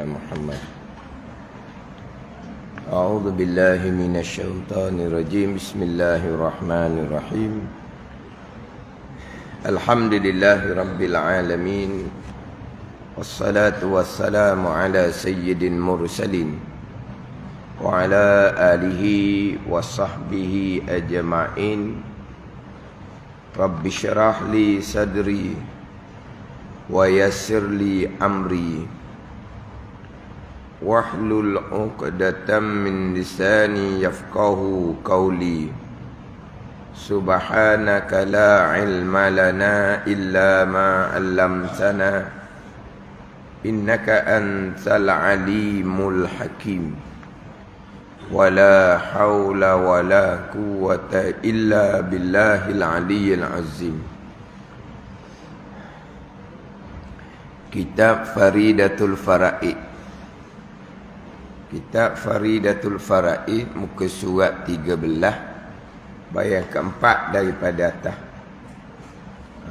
Muhammad. A'udzu billahi minasy syaithanir rajim. Bismillahirrahmanirrahim. Alhamdulillahi rabbil alamin. Wassalatu wassalamu ala sayyidil mursalin wa ala alihi wa sahbihi ajma'in. Rabbi syrah li sadri wa yassir li amri wahlul 'uqdatam min lisani yafqahu qawli. Subhanaka la ilma lana illa ma 'allamtana innaka antal alimul hakim. Wala haula wala quwwata illa billahil aliyyil azim. Kitab Faridatul Faraid. Kitab Faridatul Faraid, muka surat 13, bayan keempat daripada atas.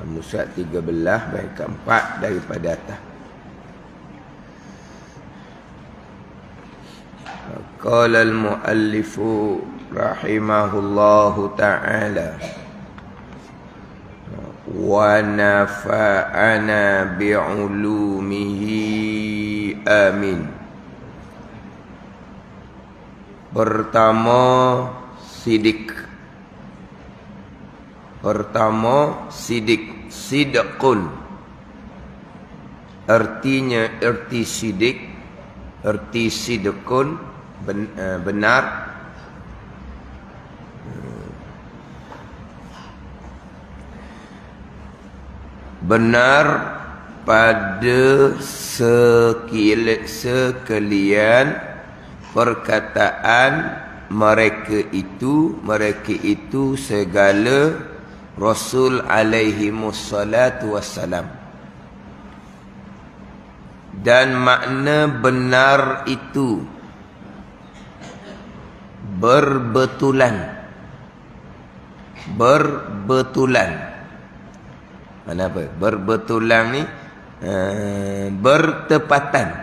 Muka surat 13, bayan keempat daripada atas. Qala al-muallifu rahimahullahu ta'ala wa nafa'ana bi'ulumihi amin. Pertama sidik. Sidqun. Artinya erti sidik, erti sidqun benar. Benar pada sekalian perkataan mereka itu segala Rasul alaihi wassalatu wassalam. Dan makna benar itu berbetulan. Mana apa? Berbetulan ni bertepatan.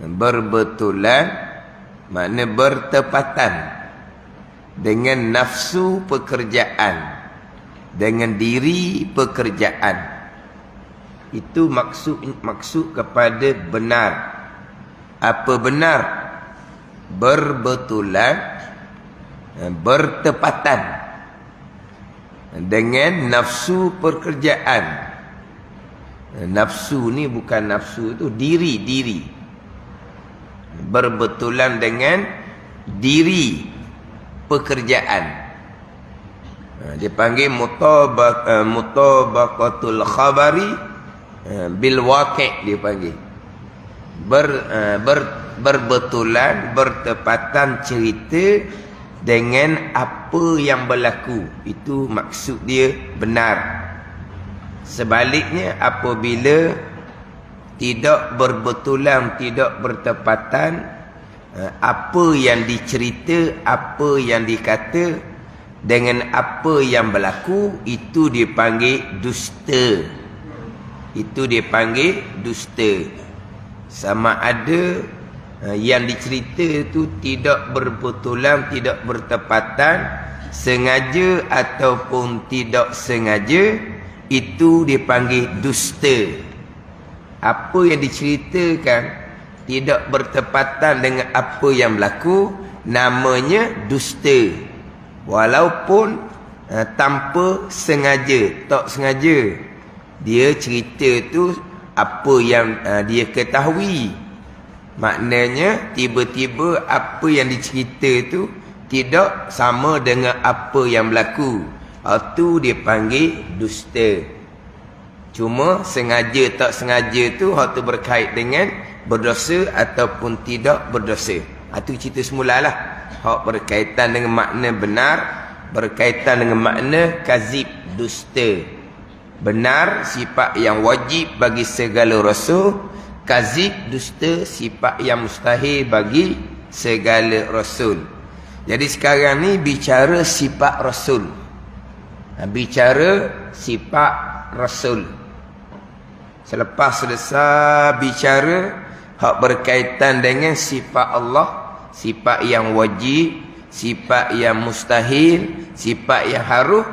Berbetulan makna bertepatan dengan nafsu pekerjaan, dengan diri pekerjaan. Itu maksud kepada benar. Apa benar? Berbetulan, bertepatan dengan nafsu pekerjaan. Nafsu ni bukan nafsu tu, diri. Berbetulan dengan diri pekerjaan. Dia panggil mutabaqatul khabari bil waqi', dia panggil. Berbetulan, bertepatan cerita dengan apa yang berlaku. Itu maksud dia benar. Sebaliknya apabila tidak berbetulan, tidak bertepatan, apa yang dicerita, apa yang dikata dengan apa yang berlaku, itu dipanggil dusta. Itu dipanggil dusta. Sama ada yang dicerita itu tidak berbetulan, tidak bertepatan, sengaja ataupun tidak sengaja, itu dipanggil dusta. Apa yang diceritakan tidak bertepatan dengan apa yang berlaku, namanya dusta. Walaupun tanpa sengaja, tak sengaja dia cerita tu apa yang dia ketahui. Maknanya tiba-tiba apa yang dicerita tu tidak sama dengan apa yang berlaku. Itu dipanggil dusta. Cuma sengaja tak sengaja tu hak tu berkait dengan berdosa ataupun tidak berdosa. Itu cerita semulalah. Hak berkaitan dengan makna benar, berkaitan dengan makna kazib, dusta. Benar sifat yang wajib bagi segala rasul, kazib, dusta, sifat yang mustahil bagi segala rasul. Jadi sekarang ni bicara sifat rasul. Bicara sifat rasul. Selepas selesai bicara hak berkaitan dengan sifat Allah, sifat yang wajib, sifat yang mustahil, sifat yang harus,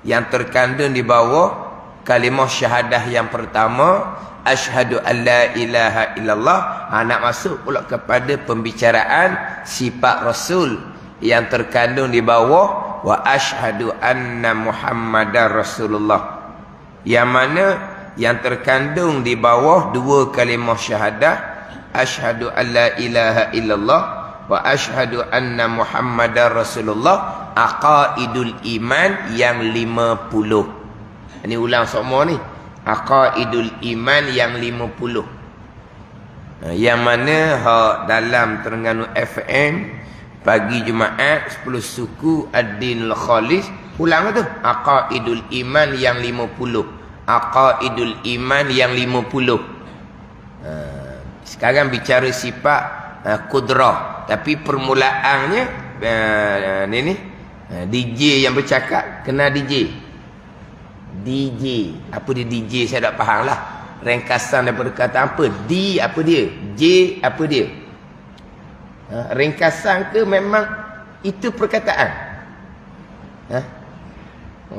yang terkandung di bawah kalimah syahadah yang pertama, asyhadu an la ilaha illallah. Nak masuk pula kepada pembicaraan sifat Rasul yang terkandung di bawah wa asyhadu anna Muhammadar Rasulullah, yang mana yang terkandung di bawah dua kalimah syahadah, asyhadu an la ilaha illallah wa asyhadu anna Muhammadar Rasulullah, aqaidul iman yang 50. Ini ulang semua ni, aqaidul iman yang 50. Yang mana dalam Terengganu FM pagi Jumaat 10 suku Ad-Dinul Khalis, ulang tu, aqaidul iman yang 50, aqaidul iman yang 50. Sekarang bicara sifat kudrah, tapi permulaannya ni DJ yang bercakap kena DJ. Apa dia DJ, saya tak faham lah. Ringkasan daripada kata apa? D apa dia? J apa dia? Ringkasan ke memang itu perkataan?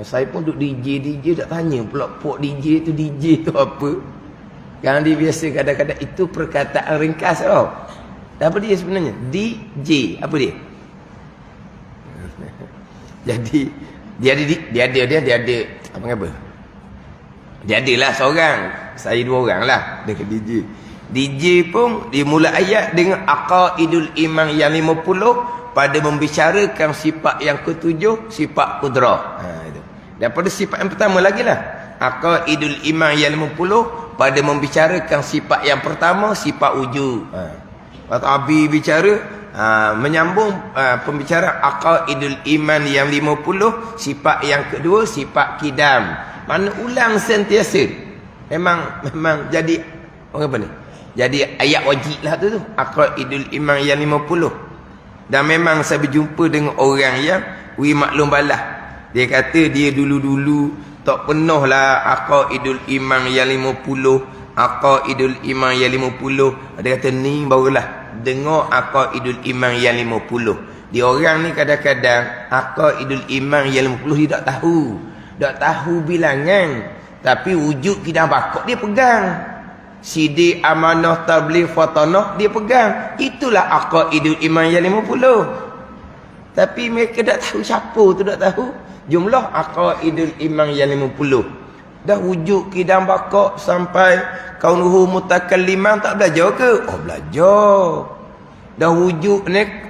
Saya pun duduk DJ tak tanya pula pok DJ tu apa. Yang dia biasa kadang-kadang itu perkataan ringkas tau. Apa dia sebenarnya? DJ apa dia? Jadi dia ada apa? Dia adalah seorang, saya dua orang lah dengan DJ. DJ pun dimula ayat dengan aqaidul iman yang 50 pada membicarakan sifat yang ketujuh, sifat kudrah. Itu. Daripada sifat yang pertama lagi lah, aqaidul iman yang 50 pada membicarakan sifat yang pertama, sifat wujud. Waktu Abi bicara menyambung pembicaraan aqaidul iman yang 50, sifat yang kedua, sifat kidam. Mana ulang sentiasa. Memang jadi apa ni? Jadi ayat wajib lah tu aqaidul iman yang 50. Dan memang saya berjumpa dengan orang yang maklum balah. Dia kata dia dulu-dulu tak penuh lah aqaidul iman yang 50, aqaidul iman yang 50. Dia kata ni barulah dengar aqaidul iman yang 50. Dia orang ni kadang-kadang aqaidul iman yang 50 dia tak tahu bilangan, tapi wujud kidam bakok dia pegang. Sidik, amanah, tabligh, fatanah dia pegang. Itulah aqaidul iman yang 50. Tapi mereka tak tahu siapa tu, tak tahu jumlah aqaidul iman yang 50. Dah wujud kidam bakok sampai kaunuhu mutakalliman, tak belajar ke? Oh belajar. Dah wujud ni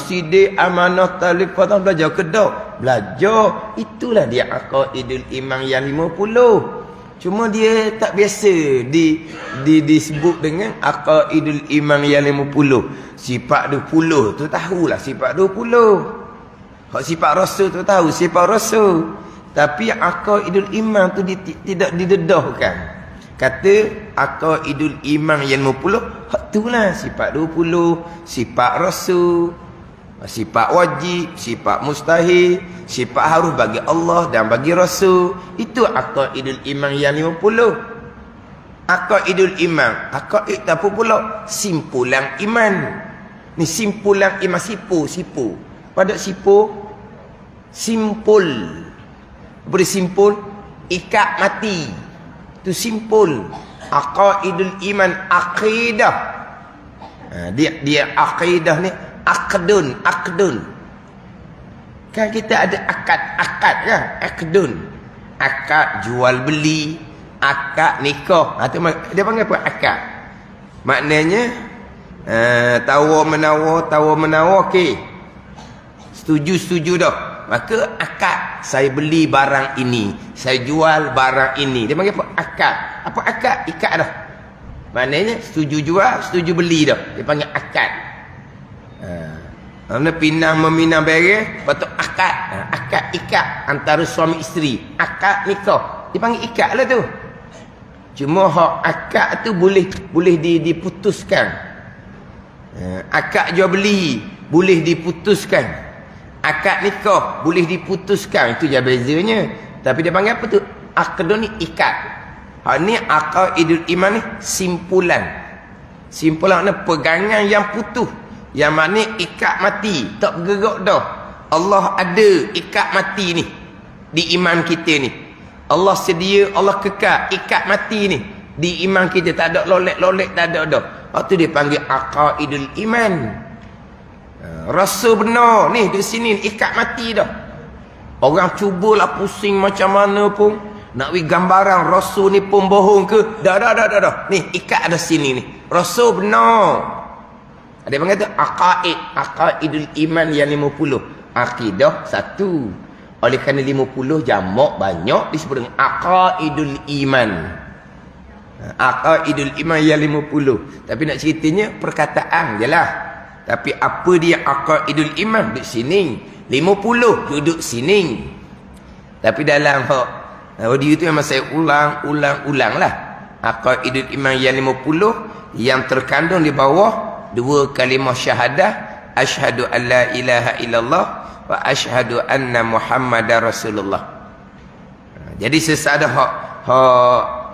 sidik, amanah, tabligh, fatanah, belajar ke tak? Belajar. Itulah dia aqaidul iman yang 50. Cuma dia tak biasa disebut dengan aqaidul iman yang 50. Sifat 20 tu tahulah sifat 20. Hak sifat rasul tu tahu sifat rasul. Tapi aqaidul iman tu tidak didedahkan. Kata aqaidul iman yang 50, hak itulah sifat 20, sifat rasul, sifat wajib, sifat mustahil, sifat harus bagi Allah dan bagi Rasul. Itu aqaidul iman yang 50. Aqaidul iman, aqaid apa pula? Simpulan iman. Ni simpulan iman, sipu. Pada sipu simpul. Apa dia simpul? Ikat mati. Itu simpul. Aqaidul iman, aqidah. Dia aqidah ni akdun. Kan kita ada akad kan? Akdun. Akad jual beli, akad nikah. Dia panggil apa? Akad. Maknanya tawar-menawar, okey. Setuju dah. Maka akad, saya beli barang ini, saya jual barang ini. Dia panggil apa? Akad. Apa akad? Ikat dah. Maknanya setuju jual, setuju beli dah. Dia panggil akad. Mana pinang meminang barang, patut akad. Akad ikat antara suami isteri. Akad nikah. Dipanggil ikat lah tu. Cuma hak akad tu boleh diputuskan. Akad jual beli boleh diputuskan. Akad nikah boleh diputuskan. Itu je bezanya. Tapi dia panggil apa tu? Akad ni ikat. Hak ni aqaidul iman ni simpulan. Simpulan makna pegangan yang putus. Yang makna ikat mati. Tak bergerak dah. Allah ada ikat mati ni. Di iman kita ni. Allah sedia, Allah kekal. Ikat mati ni. Di iman kita. Tak ada lolek-lolek, tak ada dah. Waktu dia panggil aqaidul iman. Rasa benar. Ni, di sini ikat mati dah. Orang cubalah pusing macam mana pun. Nak bagi gambaran Rasul ni pun bohong ke? Dah. Ni, ikat ada sini ni. Rasul benar. Ada yang kata aqaid. Aqaidul iman yang 50. Akidah satu. Oleh kerana 50 jamak banyak disebut dengan aqaidul iman. Aqaidul iman yang 50. Tapi nak ceritanya perkataan je lah. Tapi apa dia aqaidul iman? Duduk sini. 50 duduk sini. Tapi dalam audio tu memang saya ulang lah. Aqaidul iman yang 50 yang terkandung di bawah dua kalimah syahadah, asyhadu an la ilaha illallah wa asyhadu anna muhammadar rasulullah. Jadi sesada hak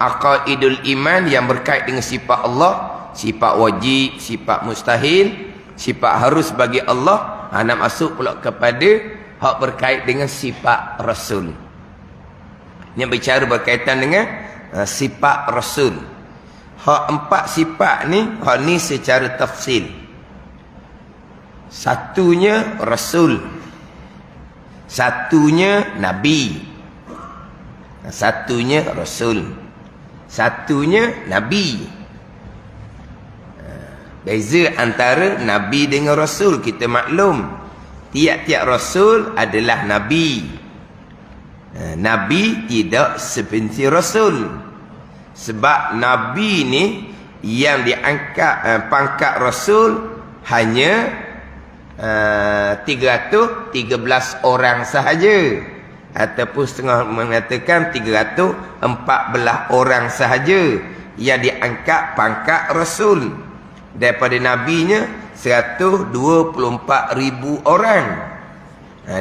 aqaidul iman yang berkait dengan sifat Allah, sifat wajib, sifat mustahil, sifat harus bagi Allah. Nak masuk pula kepada hak berkait dengan sifat rasul. Yang bicara berkaitan dengan sifat rasul. Hak 4 sifat ni, hak ni secara tafsil. Satunya rasul. Satunya nabi. Satunya rasul. Satunya nabi. Beza antara nabi dengan rasul kita maklum. Tiap-tiap rasul adalah nabi. Nabi tidak seperti rasul. Sebab nabi ni yang diangkat pangkat rasul hanya 313 orang sahaja. Ataupun setengah mengatakan 314 orang sahaja yang diangkat pangkat rasul. Daripada nabinya 124,000 orang.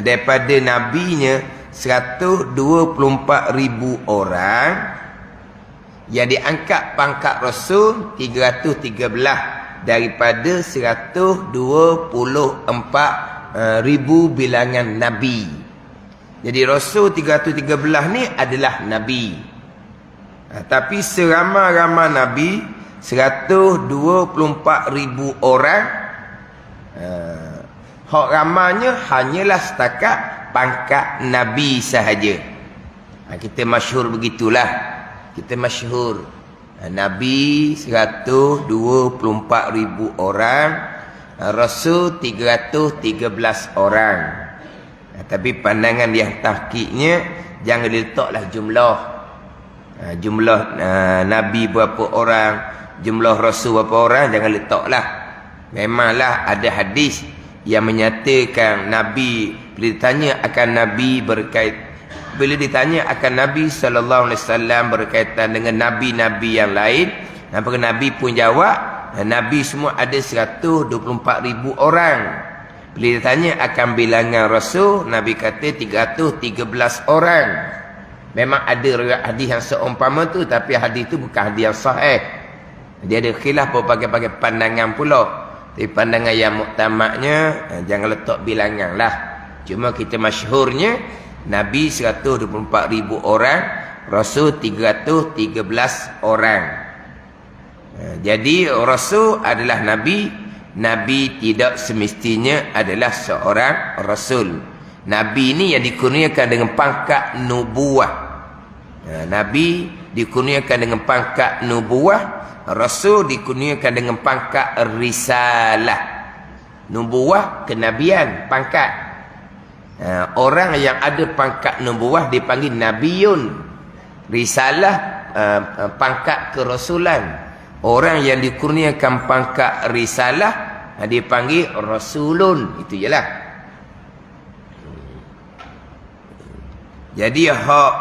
Daripada nabinya 124,000 orang yang diangkat pangkat rasul 313 daripada 124,000 bilangan nabi. Jadi rasul 313 ni adalah nabi. Tapi seramai-ramai nabi 124,000 orang, hak ramanya hanyalah setakat pangkat nabi sahaja. Kita masyhur begitulah. Kita masyhur nabi 124,000 orang, rasul 313 orang. Tapi pandangan yang tahqiqnya jangan diletaklah jumlah. Jumlah nabi berapa orang, jumlah rasul berapa orang, jangan letaklah. Memanglah ada hadis yang menyatakan nabi, bila ditanya akan nabi sallallahu alaihi wasallam berkaitan dengan nabi-nabi yang lain, maka nabi pun jawab, nabi semua ada 124,000 orang. Bila ditanya akan bilangan rasul, nabi kata 313 orang. Memang ada riwayat hadis yang seumpama tu, tapi hadis tu bukan hadis yang sahih. Dia ada khilaf berbagai-bagai pandangan pula. Tapi pandangan yang muktamadnya, jangan letak bilangan lah. Cuma kita masyhurnya nabi 124,000 orang, rasul 313 orang. Jadi rasul adalah nabi. Nabi tidak semestinya adalah seorang rasul. Nabi ni yang dikurniakan dengan pangkat nubuah. Nabi dikurniakan dengan pangkat nubuah, rasul dikurniakan dengan pangkat risalah. Nubuah kenabian, pangkat. Orang yang ada pangkat nubuah dipanggil nabiyun. Risalah pangkat kerasulan. Orang yang dikurniakan pangkat risalah dipanggil rasulun. Itu jelah. Jadi hak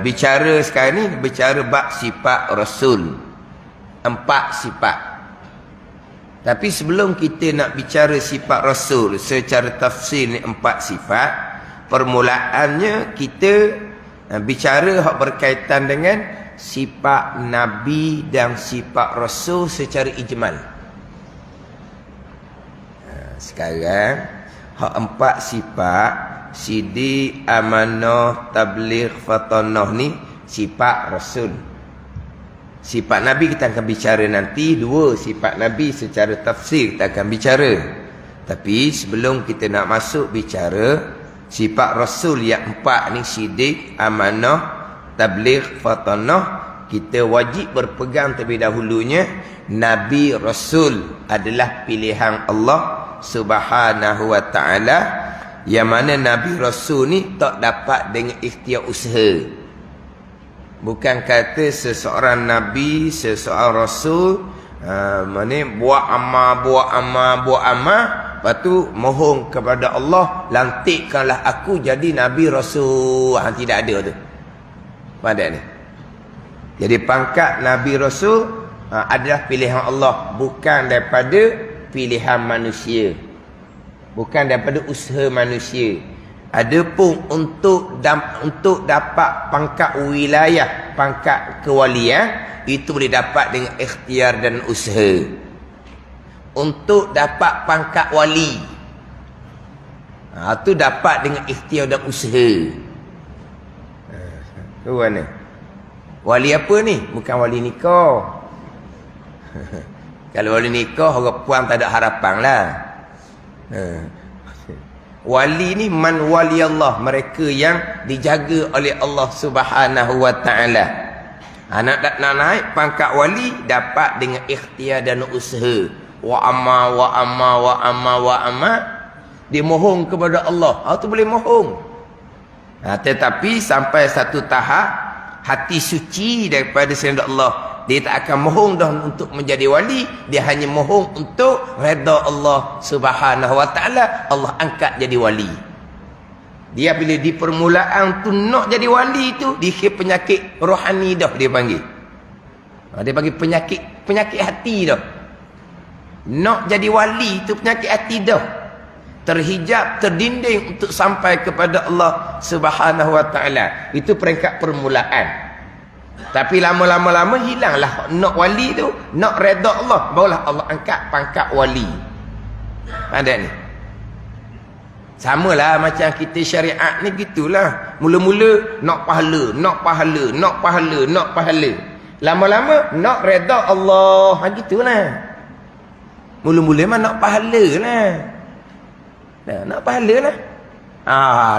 bicara sekarang ni bicara bab sifat rasul. 4 sifat. Tapi sebelum kita nak bicara sifat rasul secara tafsir ni 4 sifat, permulaannya kita bicara hak berkaitan dengan sifat Nabi dan sifat Rasul secara ijmal. Sekarang hak 4 sifat Sidik, Amanah, Tabligh, Fatanah ni sifat Rasul. Sifat Nabi kita akan bicara nanti. 2 sifat Nabi secara tafsir kita akan bicara. Tapi sebelum kita nak masuk bicara sifat Rasul yang 4 ni, Sidik, Amanah, Tabligh, Fatanah, kita wajib berpegang terlebih dahulunya Nabi Rasul adalah pilihan Allah Subhanahu wa ta'ala, yang mana Nabi Rasul ni tak dapat dengan ikhtiar usaha. Bukan kata seseorang Nabi, seseorang Rasul mana buat amal, lepas tu mohon kepada Allah, lantikkanlah aku jadi Nabi Rasul. Tidak ada tu. Pada ni. Jadi pangkat Nabi Rasul adalah pilihan Allah, bukan daripada pilihan manusia, bukan daripada usaha manusia. Adapun untuk dapat pangkat wilayah, pangkat kewalian, itu boleh dapat dengan ikhtiar dan usaha. Untuk dapat pangkat wali, itu dapat dengan ikhtiar dan usaha. Tu mana? Wali apa ni? Bukan wali nikah. Kalau wali nikah, orang puan tak ada harapan lah. Wali ni man wali Allah, mereka yang dijaga oleh Allah Subhanahu wa ta'ala. Nak naik pangkat wali dapat dengan ikhtiar dan usaha. Wa amma dia mohon kepada Allah. Tu boleh mohon. Tetapi sampai satu tahap hati suci daripada selain Allah, dia tak akan mohon dah untuk menjadi wali. Dia hanya mohon untuk redha Allah Subhanahu wa ta'ala. Allah angkat jadi wali. Dia bila di permulaan tu nak jadi wali tu, dia penyakit rohani dah dia panggil. Dia panggil penyakit hati dah. Nak jadi wali tu penyakit hati dah. Terhijab, terdinding untuk sampai kepada Allah Subhanahu wa ta'ala. Itu peringkat permulaan. Tapi lama-lama hilanglah nak wali tu, nak redha Allah, barulah Allah angkat pangkat wali. Ada ni. Samalah macam kita syariat ni gitulah. Mula-mula nak pahala. Lama-lama nak redha Allah. Gitulah. Mula-mula memang nak pahala lah. Nak pahala lah.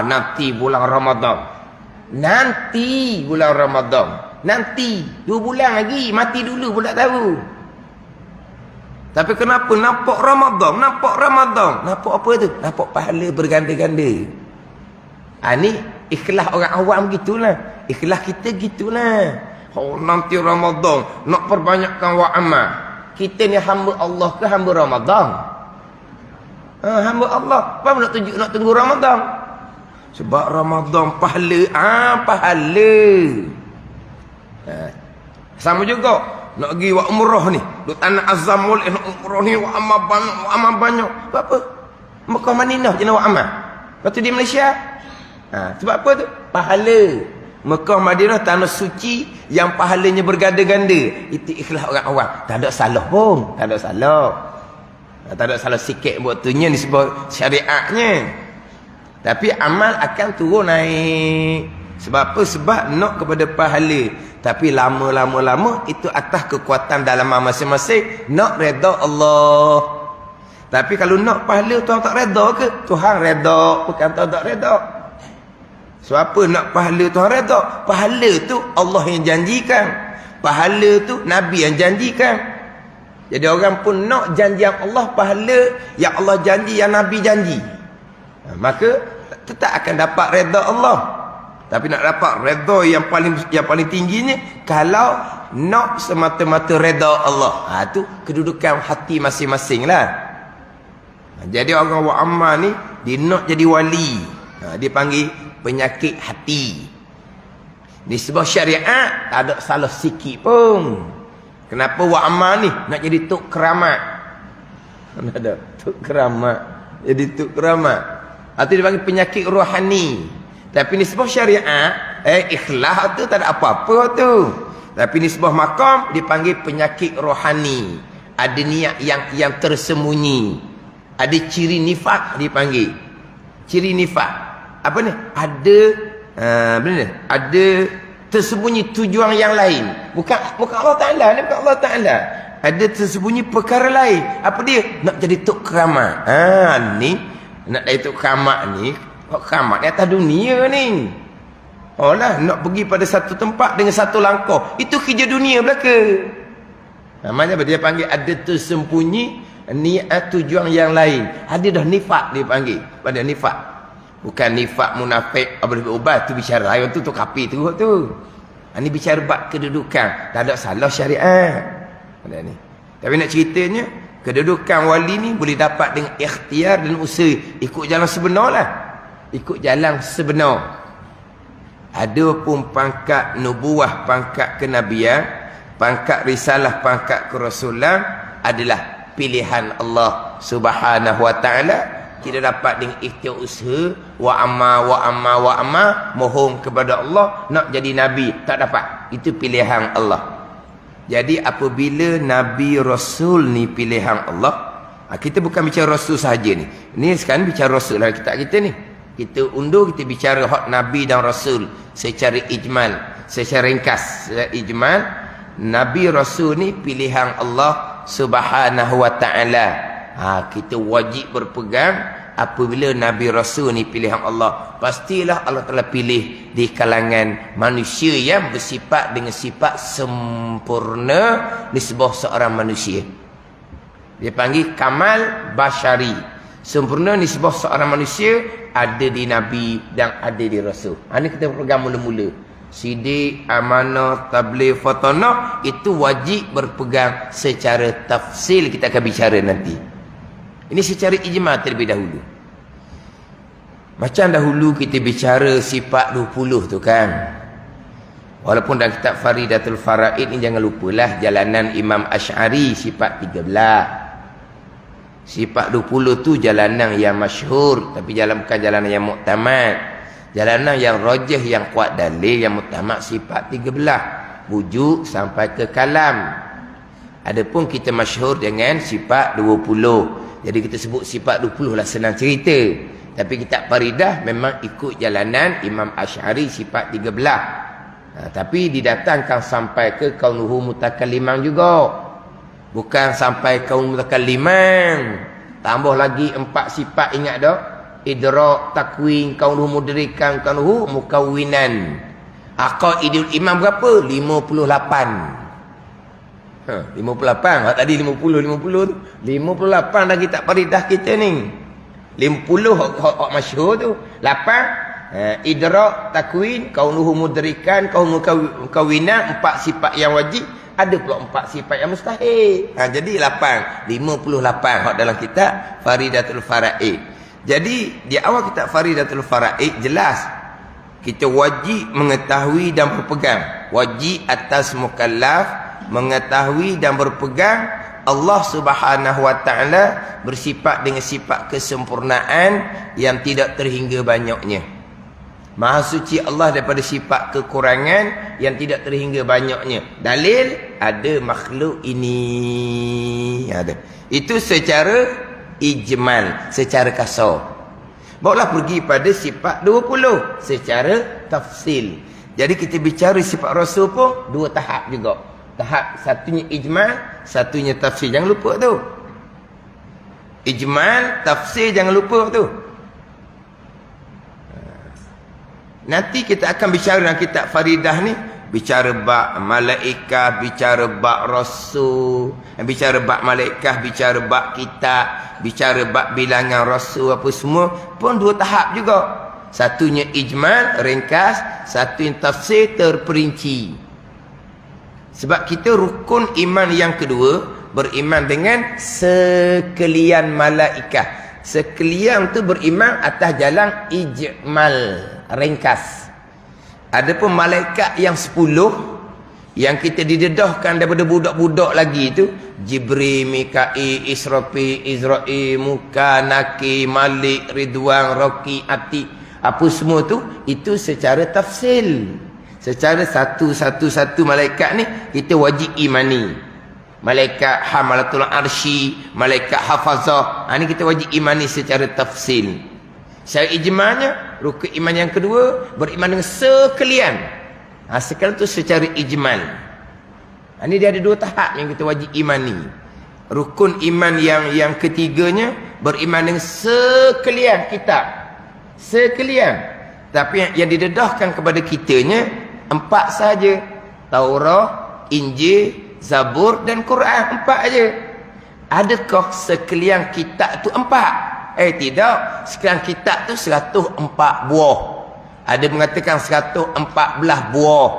Nanti bulan Ramadan. Nanti 2 bulan lagi, mati dulu pun tak tahu. Tapi kenapa nampak Ramadan? Nampak apa tu? Nampak pahala berganda-ganda. Ni ikhlas orang awam gitulah. Ikhlas kita gitulah. Nanti Ramadan nak perbanyakkan wa amal. Kita ni hamba Allah ke hamba Ramadan? Hamba Allah. Apa nak tunggu Ramadan? Sebab Ramadan pahala. Pahala. Sama juga nak pergi buat umrah ni, duk tanah azam boleh nak umrah ni, buat amal banyak. Sebab apa? Mekah Madinah je nak buat amal. Lepas tu di Malaysia. Sebab apa tu? Pahala. Mekah Madinah tanah suci yang pahalanya berganda-ganda. Itu ikhlas orang awam. Tak ada salah pun. Tak ada salah sikit buat tu nya disebut syariatnya. Tapi amal akan turun naik. Sebab apa? Sebab nak kepada pahala. Tapi lama-lama itu atas kekuatan dalam masing-masing. Nak redha Allah. Tapi kalau nak pahala, Tuhan tak redha ke? Tuhan redha. Bukan Tuhan tak redha. Sebab apa nak pahala Tuhan redha? Pahala tu Allah yang janjikan. Pahala tu Nabi yang janjikan. Jadi orang pun nak janjian Allah, pahala yang Allah janji, yang Nabi janji. Maka tetap akan dapat redha Allah. Tapi nak dapat redha yang paling tingginya, kalau nak semata-mata redha Allah. Tu kedudukan hati masing-masing lah. Jadi orang buat amal ni, dia nak jadi wali. Dia panggil penyakit hati. Di sebuah syariat, tak ada salah sikit pun. Kenapa buat amal ni? Nak jadi tok keramat. Mana ada? Tok keramat. Jadi tok keramat. Itu dia panggil penyakit rohani. Tapi ni sebuah syariat, ikhlas tu tak ada apa-apa tu. Tapi nisbah maqam dipanggil penyakit rohani. Ada niat yang tersembunyi. Ada ciri nifak dipanggil. Ciri nifak. Apa ni? Ada tersembunyi tujuan yang lain. Bukan Allah Ta'ala. Bukan Allah Ta'ala. Ada tersembunyi perkara lain. Apa dia? Nak jadi tok keramat. Ni. Nak jadi tok keramat ni. Tok keramat ni atas dunia ni. Oh lah, nak pergi pada satu tempat dengan satu langkah. Itu kerja dunia belaka. Namanya apa? Dia panggil ada tersembunyi niat tujuan yang lain. Ada dah nifak dia panggil. Pada nifak. Bukan nifak munafik boleh berubah. Tu bicara lain tu kapi tu. Ini bicara bab kedudukan. Tak ada salah syariat. Ada ni. Tapi nak ceritanya, kedudukan wali ni boleh dapat dengan ikhtiar dan usaha. Ikut jalan sebenar lah. Ikut jalan sebenar. Ada pun pangkat nubuah, pangkat kenabian, pangkat risalah, pangkat kerasulan adalah pilihan Allah Subhanahu wa taala. Tidak dapat dengan ikhtiar usaha, wa amma mohon kepada Allah nak jadi nabi, tak dapat. Itu pilihan Allah. Jadi apabila nabi rasul ni pilihan Allah, kita bukan bicara rasul saja ni. Ni sekarang bicara rasul lah kita ni. Kita undur, kita bicara hak Nabi dan Rasul secara ijmal, secara ringkas. Secara ijmal, Nabi Rasul ni pilihan Allah Subhanahu wa ta'ala. Kita wajib berpegang apabila Nabi Rasul ni pilihan Allah. Pastilah Allah telah pilih di kalangan manusia yang bersifat dengan sifat sempurna nisbah seorang manusia. Dia panggil kamal basyari. Sempurna nisbah seorang manusia ada di Nabi dan ada di Rasul. Ini kita berpegang mula-mula. Sidik, amanah, tabligh, fatanah itu wajib berpegang secara tafsil. Kita akan bicara nanti. Ini secara ijma' terlebih dahulu. Macam dahulu kita bicara sifat 20 tu kan. Walaupun dalam kitab Faridatul Faraid ni jangan lupalah jalanan Imam Asy'ari sifat 13. Sifat 20 tu jalanan yang masyhur, tapi bukan jalanan yang muktamad. Jalanan yang rajih, yang kuat dalil, yang muktamad sifat 13. Wujud sampai ke kalam. Adapun kita masyhur dengan sifat 20. Jadi kita sebut sifat 20 lah, senang cerita. Tapi kitab Faridah memang ikut jalanan Imam Asy'ari sifat 13. Tapi didatangkan sampai ke kaunuhu mutakalliman juga. Bukan sampai kaum mutakalliman. Tambah lagi 4 sifat, ingat tak? Idrak, takwin, kaunuhu mudrikan, kaunuhu mukawwinan. Aqaidul imam berapa? 58. 58. Tadi 50 tu. 58 dah kitab Faridah kita ni. 50 hak masyhur tu. 8 idrak, takwin, kaunuhu mudrikan, kaunuhu mukawwinan, 4 sifat yang wajib. Ada pula 4 sifat yang mustahil. Jadi 58 hak dalam kitab Faridatul Faraid. Jadi di awal kitab Faridatul Faraid jelas kita wajib mengetahui dan berpegang. Wajib atas mukallaf mengetahui dan berpegang Allah Subhanahu wa taala bersifat dengan sifat kesempurnaan yang tidak terhingga banyaknya. Maha suci Allah daripada sifat kekurangan yang tidak terhingga banyaknya. Dalil ada makhluk ini. Ada. Itu secara ijmal, secara kasar. Barulah pergi pada sifat 20 secara tafsil. Jadi kita bicara sifat Rasul pun 2 tahap juga. Tahap satunya ijmal, satunya tafsir. Jangan lupa tu. Ijmal, tafsir jangan lupa tu. Nanti kita akan bicara dalam kitab Faridah ni, bicara bab malaikah, bicara bab rasul, bicara bab malaikah, bicara bab kitab, bicara bab bilangan rasul apa semua pun 2 tahap juga. Satunya ijmal, ringkas, satunya tafsir terperinci. Sebab kita rukun iman yang kedua beriman dengan sekalian malaikah. Sekalian tu beriman atas jalan ijmal, ringkas. Adapun malaikat yang 10 yang kita didedahkan daripada budak-budak lagi tu, Jibril, Mikail, Israfil, Izrail, Muka, Nakir, Malik, Ridwan, Raqi, Ati, apa semua tu, itu secara tafsil. Secara satu-satu malaikat ni kita wajib imani. Malaikat hamalatul arsy, malaikat hafazah. Ni kita wajib imani secara tafsil. Secara ijmalnya, rukun iman yang kedua beriman dengan sekalian. Sekalian tu secara ijmal. Ini dia ada 2 tahap yang kita wajib imani. Rukun iman yang ketiganya beriman dengan sekalian kitab. Sekalian. Tapi yang didedahkan kepada kitanya 4 saja. Taurat, Injil, Zabur dan Quran. 4 aja. Adakah sekalian kitab tu 4? Tidak. Sekalian kitab tu 104 buah. Ada mengatakan 114 buah.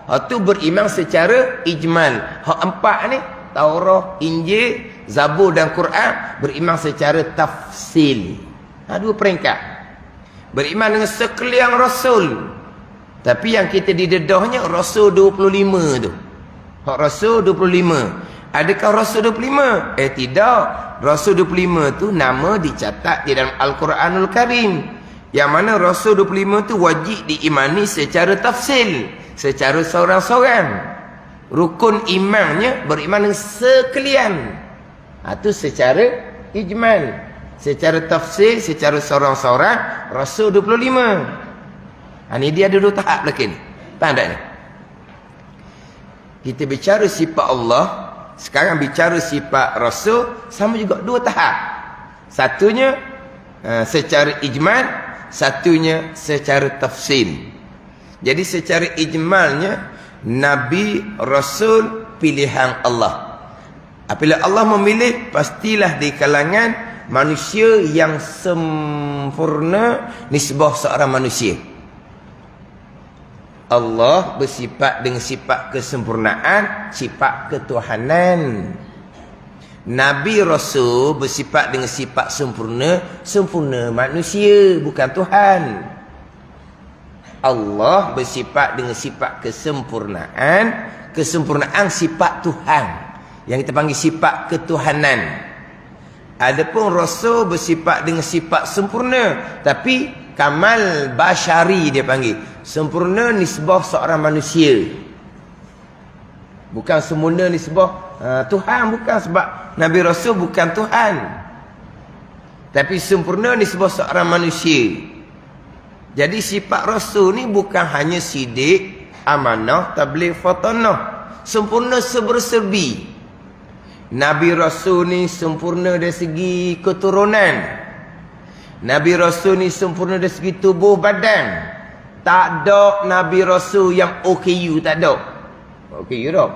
Itu beriman secara ijmal. Hak 4 ni Taurat, Injil, Zabur dan Quran beriman secara tafsil. 2 peringkat. Beriman dengan sekalian Rasul. Tapi yang kita didedahnya Rasul 25 tu. Hak Rasul 25. Adakah Rasul 25? Tidak. Rasul 25 tu nama dicatat di dalam Al-Quranul Karim. Yang mana Rasul 25 tu wajib diimani secara tafsil. Secara seorang-seorang. Rukun imannya beriman dengan sekalian. Itu secara ijmal. Secara tafsil, secara seorang-seorang Rasul 25. Ini dia ada 2 tahap lagi ni. Faham tak ni? Kita bicara sifat Allah, sekarang bicara sifat Rasul, sama juga 2 tahap. Satunya secara ijmal, satunya secara tafsil. Jadi secara ijmalnya Nabi Rasul pilihan Allah. Apabila Allah memilih, pastilah di kalangan manusia yang sempurna nisbah seorang manusia. Allah bersifat dengan sifat kesempurnaan, sifat ketuhanan. Nabi Rasul bersifat dengan sifat sempurna, sempurna manusia, bukan Tuhan. Allah bersifat dengan sifat kesempurnaan, kesempurnaan sifat Tuhan, yang kita panggil sifat ketuhanan. Adapun Rasul bersifat dengan sifat sempurna, tapi kamal basyari dia panggil. Sempurna nisbah seorang manusia. Bukan sempurna nisbah Tuhan, bukan, sebab Nabi Rasul bukan Tuhan. Tapi sempurna nisbah seorang manusia. Jadi sifat Rasul ni bukan hanya sidik, amanah, tabligh, fatanah. Sempurna seberserbi. Nabi Rasul ni sempurna dari segi keturunan. Nabi Rasul ni sempurna dari segi tubuh badan. Tak ada Nabi Rasul yang OKU, tak ada. OKU tak?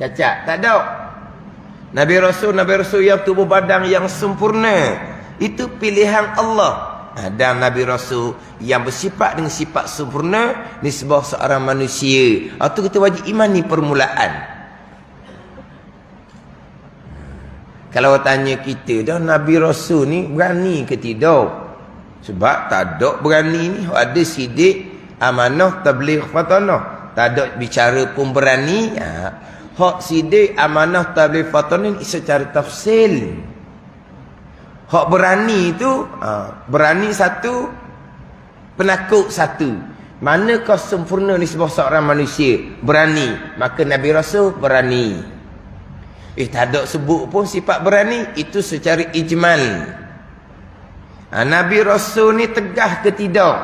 Cacat, tak ada. Nabi Rasul yang tubuh badan yang sempurna. Itu pilihan Allah. Dan Nabi Rasul yang bersifat dengan sifat sempurna nisbah seorang manusia. Itu kita wajib imani permulaan. Kalau tanya kita, dah Nabi Rasul ni berani ke tidak? Sebab tak ada berani ni. Ada sidik, amanah, tabligh, fatanah. Tak ada bicara pun berani. Hak sidik, amanah, tabligh, fatanah ni secara tafsil. Hak berani tu, berani satu, penakut satu. Manakah sempurna nisbah seorang manusia? Berani. Maka Nabi Rasul berani. Tak ada sebut pun sifat berani. Itu secara ijmal. Nabi Rasul ni tegah ke tidak?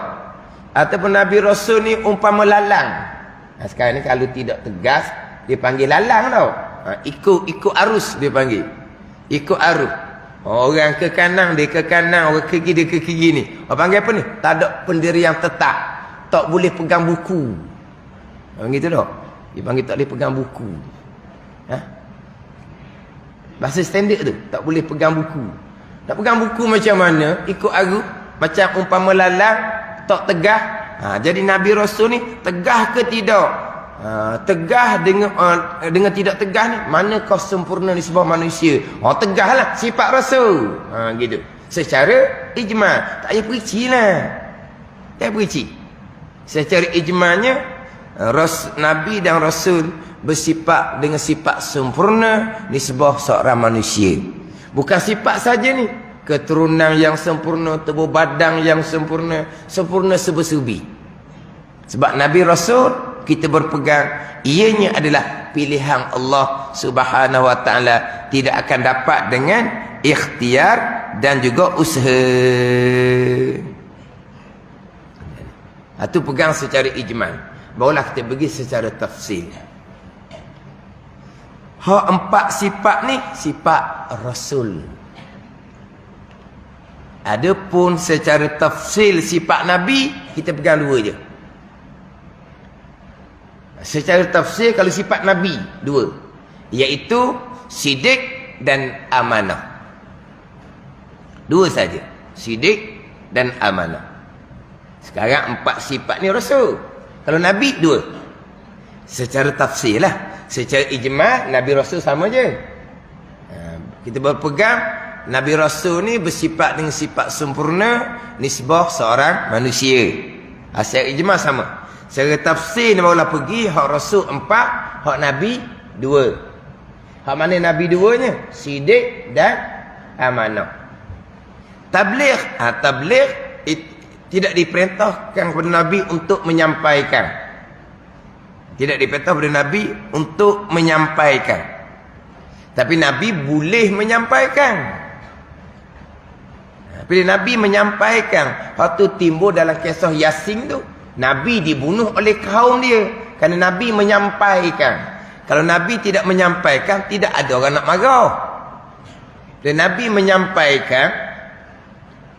Ataupun Nabi Rasul ni umpama lalang. Sekarang ni kalau tidak tegas, dia panggil lalang tau. Ikut arus dia panggil. Ikut arus. Orang ke kanan, dia ke kanan. Orang ke kiri, dia ke kiri ni. Orang panggil apa ni? Tak ada pendirian tetap. Tak boleh pegang buku. Gitu tak? Dia panggil tak boleh pegang buku. Bahasa standard tu. Tak boleh pegang buku. Tak pegang buku macam mana? Ikut arus. Macam umpama lalang. Tak tegah. Jadi Nabi Rasul ni tegah ke tidak? Tegah dengan tidak tegah ni, manakah sempurna di sebuah manusia? Tegahlah sifat Rasul. Gitu. Secara ijmal. Tak payah perici lah. Tak payah perici. Secara ijmalnya, Nabi dan Rasul bersifat dengan sifat sempurna di sebuah seorang manusia. Bukan sifat saja ni. Keturunan yang sempurna, tubuh badan yang sempurna, sempurna seberserbi. Sebab Nabi Rasul kita berpegang ianya adalah pilihan Allah Subhanahu wa taala, tidak akan dapat dengan ikhtiar dan juga usaha. Itu pegang secara ijmal. Barulah kita pergi secara tafsil. Hak 4 sifat ni sifat Rasul. Adapun secara tafsil sifat Nabi, kita pegang 2 je. Secara tafsir kalau sifat Nabi 2, iaitu sidik dan amanah. 2 saja, sidik dan amanah. Sekarang 4 sifat ni Rasul. Kalau Nabi 2. Secara tafsir lah. Secara ijma' Nabi Rasul sama je. Kita berpegang Nabi Rasul ni bersifat dengan sifat sempurna nisbah seorang manusia. Secara ijma' sama. Secara tafsir ni barulah pergi hak Rasul 4, hak Nabi 2. Hak mana Nabi 2-nya? Sidik dan amanah. Tabligh, tabligh tidak diperintahkan kepada Nabi untuk menyampaikan. Tidak diperintah kepada Nabi untuk menyampaikan. Tapi Nabi boleh menyampaikan. Bila Nabi menyampaikan, waktu timbul dalam kisah Yasin tu, Nabi dibunuh oleh kaum dia kerana Nabi menyampaikan. Kalau Nabi tidak menyampaikan, tidak ada orang nak marah. Bila Nabi menyampaikan,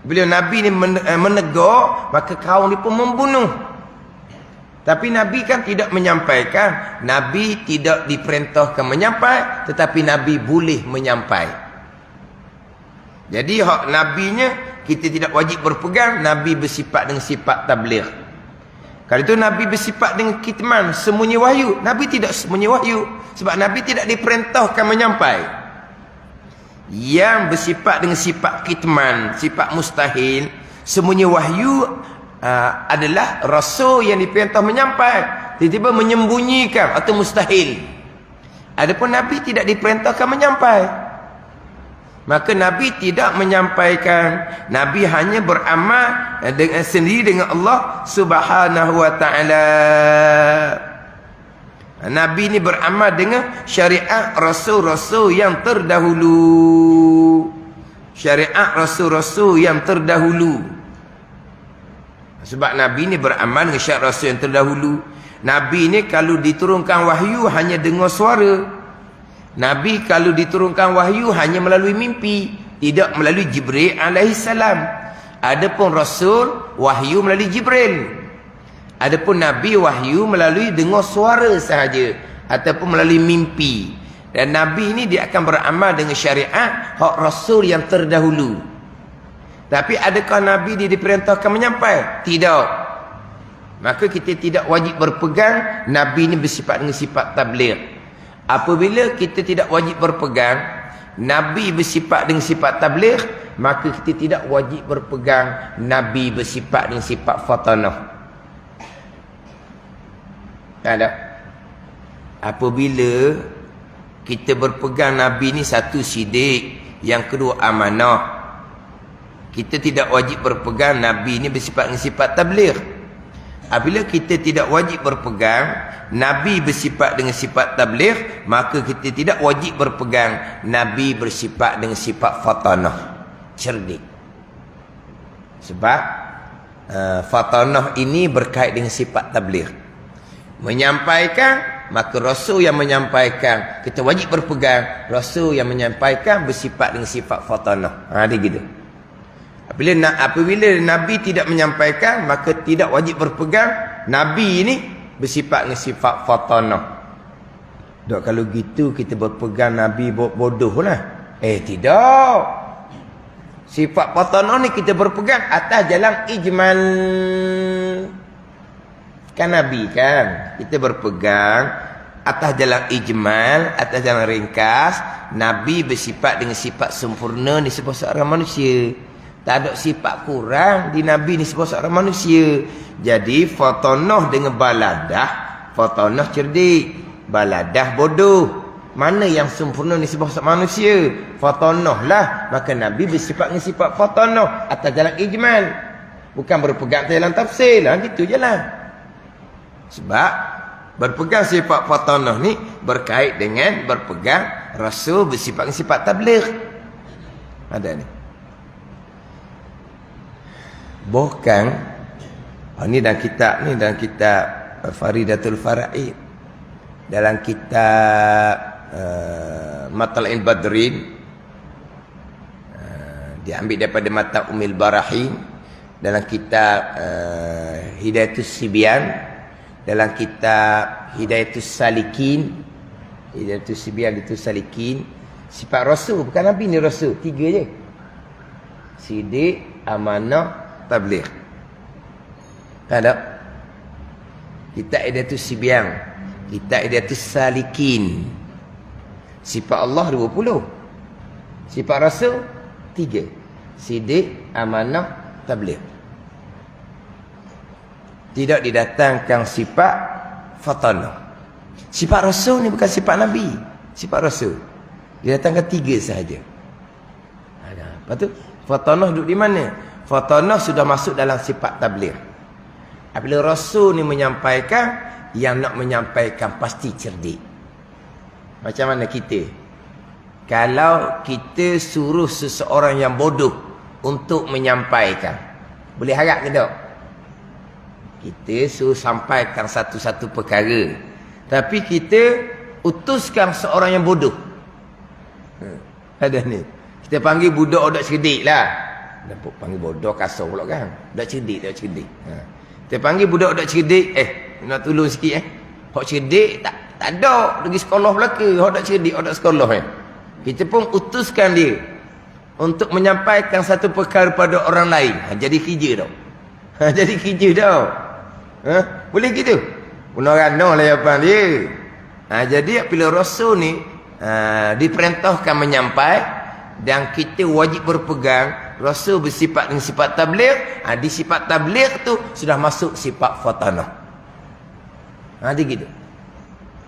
bila Nabi ni menegur, maka kaum dia pun membunuh. Tapi Nabi kan tidak menyampaikan. Nabi tidak diperintahkan menyampai, tetapi Nabi boleh menyampai. Jadi hak Nabinya kita tidak wajib berpegang. Nabi bersifat dengan sifat tabligh. Kalau itu Nabi bersifat dengan kitman, sembunyi wahyu. Nabi tidak sembunyi wahyu, sebab Nabi tidak diperintahkan menyampai. Yang bersifat dengan sifat kitman, sifat mustahil, sembunyi wahyu, adalah Rasul yang diperintah menyampai, tiba-tiba menyembunyikan atau mustahil. Adapun Nabi tidak diperintahkan menyampai, maka Nabi tidak menyampaikan. Nabi hanya beramal dengan sendiri dengan Allah Subhanahu wa taala. Nabi ni beramal dengan syariat rasul-rasul yang terdahulu. Syariat rasul-rasul yang terdahulu. Sebab Nabi ni beramal dengan syariat rasul yang terdahulu. Nabi ni kalau diturunkan wahyu hanya dengar suara. Nabi kalau diturunkan wahyu hanya melalui mimpi, tidak melalui Jibril alaihissalam. Adapun Rasul, wahyu melalui Jibril. Adapun Nabi, wahyu melalui dengar suara sahaja ataupun melalui mimpi. Dan Nabi ni dia akan beramal dengan syariat hak Rasul yang terdahulu. Tapi adakah Nabi dia diperintahkan menyampai? Tidak. Maka kita tidak wajib berpegang Nabi ni bersifat dengan sifat tabligh. Apabila kita tidak wajib berpegang Nabi bersifat dengan sifat tabligh, maka kita tidak wajib berpegang Nabi bersifat dengan sifat fatanah. Ada. Apabila kita berpegang Nabi ni, satu sidik, yang kedua amanah, kita tidak wajib berpegang Nabi ni bersifat dengan sifat tabligh. Apabila kita tidak wajib berpegang Nabi bersifat dengan sifat tabligh, maka kita tidak wajib berpegang Nabi bersifat dengan sifat fatanah, cerdik. Sebab fatanah ini berkait dengan sifat tabligh. Menyampaikan, maka Rasul yang menyampaikan kita wajib berpegang. Rasul yang menyampaikan bersifat dengan sifat fatanah. Dia gitu. Apabila Nabi tidak menyampaikan, maka tidak wajib berpegang Nabi ini bersifat dengan sifat fatanah. Dok, kalau gitu kita berpegang Nabi bodoh lah. Tidak. Sifat fatanah ni kita berpegang atas jalan ijmal. Kan Nabi kan, kita berpegang atas jalan ijmal, atas jalan ringkas. Nabi bersifat dengan sifat sempurna ni sebab seorang manusia. Tak ada sifat kurang di Nabi ni sebab seorang manusia. Jadi fatanah dengan baladah, fatanah cerdik, baladah bodoh. Mana yang sempurna ni sebab seorang manusia? Fatanah lah. Maka Nabi bersifat dengan sifat fatanah atas jalan ijmal, bukan berpegang atas jalan tafsir lah. Gitu je lah. Sebab Berpegang sifat fatanah ni berkait dengan berpegang Rasul bersifat tabligh. Ada ni. Bukan ni dalam kitab Faridatul Fara'id. Dalam kitab Matla'il Badrin, diambil daripada Mata Umil Barahin. Dalam kitab Hidayatus Sibyan, dalam kitab Hidayatus Salikin, Hidayatus Sibyan itu Salikin, sifat Rasul, bukan Nabi ni Rasul, 3 je. Sidik, amanah, tabligh. Ada kitab Hidayatus Sibyan, kitab Hidayatus Salikin. Sifat Allah 20, sifat Rasul 3. Sidik, amanah, tabligh. Tidak didatangkan sifat fatanah. Sifat Rasul ni bukan sifat Nabi, sifat Rasul. Didatangkan 3 sahaja. Lepas tu fatanah duduk di mana? Fatanah sudah masuk dalam sifat tabligh. Apabila Rasul ni menyampaikan, yang nak menyampaikan pasti cerdik. Macam mana kita? Kalau kita suruh seseorang yang bodoh untuk menyampaikan, boleh harap ke tak? Kita suruh sampaikan satu-satu perkara, tapi kita utuskan seorang yang bodoh. Ada ni. Kita panggil budak cerdik lah. Panggil bodoh kasar pula kan. Budak cerdik. Kita panggil budak cerdik, nak tolong sikit hak cerdik tak ada pergi sekolah belaka, hak dak cerdik, hak dak sekolah Kita pun utuskan dia untuk menyampaikan satu perkara pada orang lain. Jadi kerja dah. Jadi kerja dah. Boleh gitu. Punarana lah jawapan dia. Jadi apabila Rasul ni diperintahkan menyampai, dan kita wajib berpegang, Rasul bersifat dengan sifat tabligh. Di sifat tabligh tu sudah masuk sifat fatanah. Dia gitu.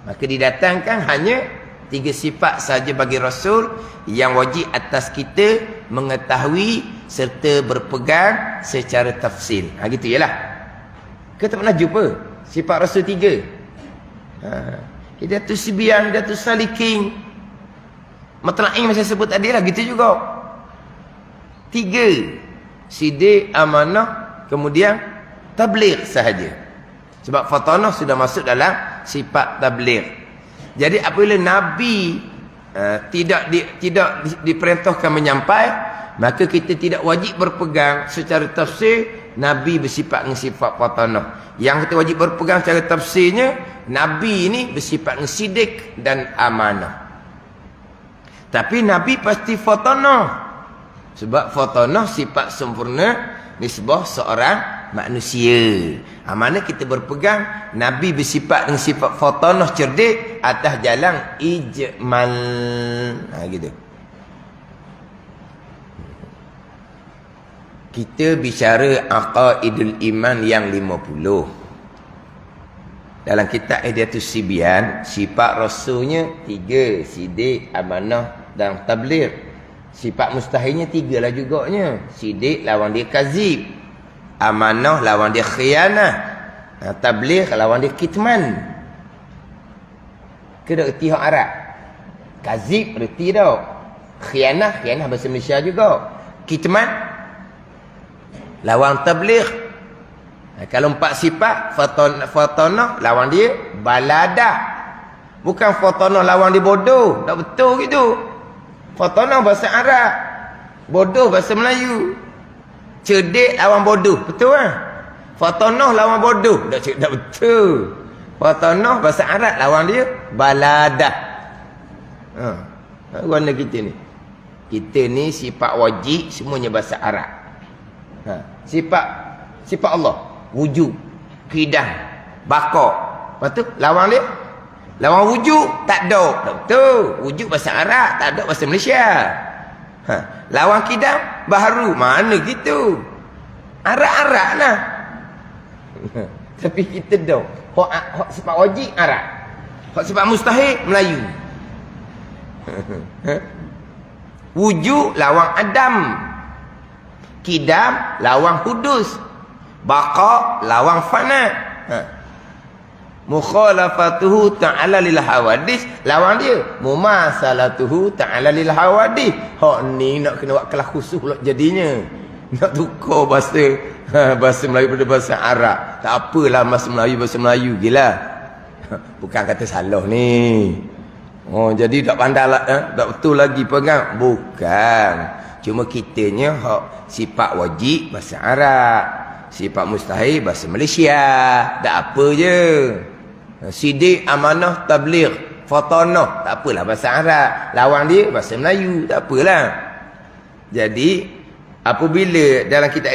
Maka didatangkan hanya 3 sifat saja bagi Rasul yang wajib atas kita mengetahui serta berpegang secara tafsil. Gitu ialah. Kita tak pernah jumpa sifat Rasul 3. Hidayatus Sibyan, Hidayatus Salikin, Matla'in macam sebut tadi lah, gitu juga. 3. Sidik, amanah, kemudian tabligh sahaja. Sebab fatanah sudah masuk dalam sifat tabligh. Jadi apabila Nabi tidak diperintahkan menyampai, maka kita tidak wajib berpegang secara tafsir Nabi bersifat dengan sifat fatanah. Yang kita wajib berpegang secara tafsirnya, Nabi ini bersifat dengan sidik dan amanah. Tapi Nabi pasti fatanah. Sebab fatanah sifat sempurna nisbah seorang manusia. Mana kita berpegang Nabi bersifat dengan sifat fatanah, cerdik atas jalan ijmal. Gitu. Kita bicara aqaidul iman yang 50. Dalam kitab Hidayatus Sibyan, sifat Rasulnya 3, sidik, amanah dan tabligh. Sifat mustahilnya 3 lah juganya. Sidik lawan dia kazib, amanah lawan dia khianah, tabligh lawan dia kitman. Ke dak erti hak Arab? Kazib erti dak. Khianah bahasa Malaysia juga. Kitman lawan tabligh. Kalau 4 sifat, fatanah lawan dia baladah. Bukan fatanah lawan dia bodoh. Tak betul gitu. Fatanah bahasa Arab, bodoh bahasa Melayu. Cerdik lawan bodoh, betul kan? Fatanah lawan bodoh, tak betul. Fatanah bahasa Arab lawan dia baladah. Warna kita ni. Kita ni sifat wajib semuanya bahasa Arab. Sifat Allah, wujud, qidam, baqa. Lepas tu lawan dia, lawan wujud tak ada. Tak betul. Wujud bahasa Arab, tak ada bahasa Malaysia. Lawan qidam baharu, mana gitu. Arab-Arab lah. Tapi kita dah hak sifat wajib Arab, hak sifat mustahil Melayu. Wujud lawan Adam, qidam lawan hudus, baqa lawan fana. Mukhalafatuhu ta'ala lil hawadis, lawan dia mumasalatuhu ta'ala lil hawadis. Hak ni nak kena buat kelas khusus pula jadinya. Nak tukar bahasa Melayu pada bahasa Arab. Tak apalah bahasa Melayu gila. Bukan kata salah ni. Oh, jadi tak pandai lah, tak betul lagi pegang. Bukan. Cuma kitanya hak sifat wajib bahasa Arab, sifat mustahil bahasa Malaysia. Tak apa je. Sidik, amanah, tabligh, fatanah, tak apalah bahasa Arab. Lawan dia bahasa Melayu, tak apalah. Jadi apabila dalam kitab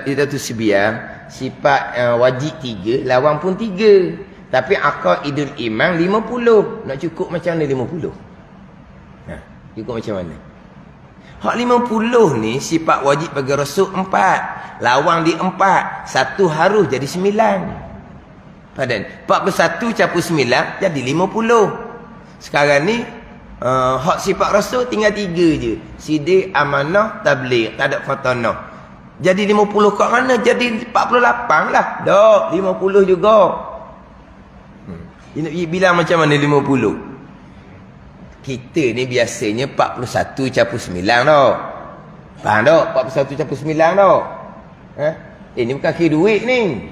Idatus Sibyah sifat wajib 3, lawan pun 3. Tapi aqaidul iman 50. Nak cukup macam mana 50? Cukup macam mana? Hak 50 ni sifat wajib bagi Rasul 4. Lawang di 4. 1 harus jadi 9. Padan 41 campur 9 jadi 50. Sekarang ni hak sifat Rasul tinggal 3 je. Sidik, amanah, tabligh, tak ada fatanah. Jadi 50 kat mana? Jadi 48 lah. Dak, 50 juga. Bilang macam mana 50? Kita ni biasanya 41 campur 9 tau. Faham tak? 41 campur 9 tau. Ini bukan kira duit ni.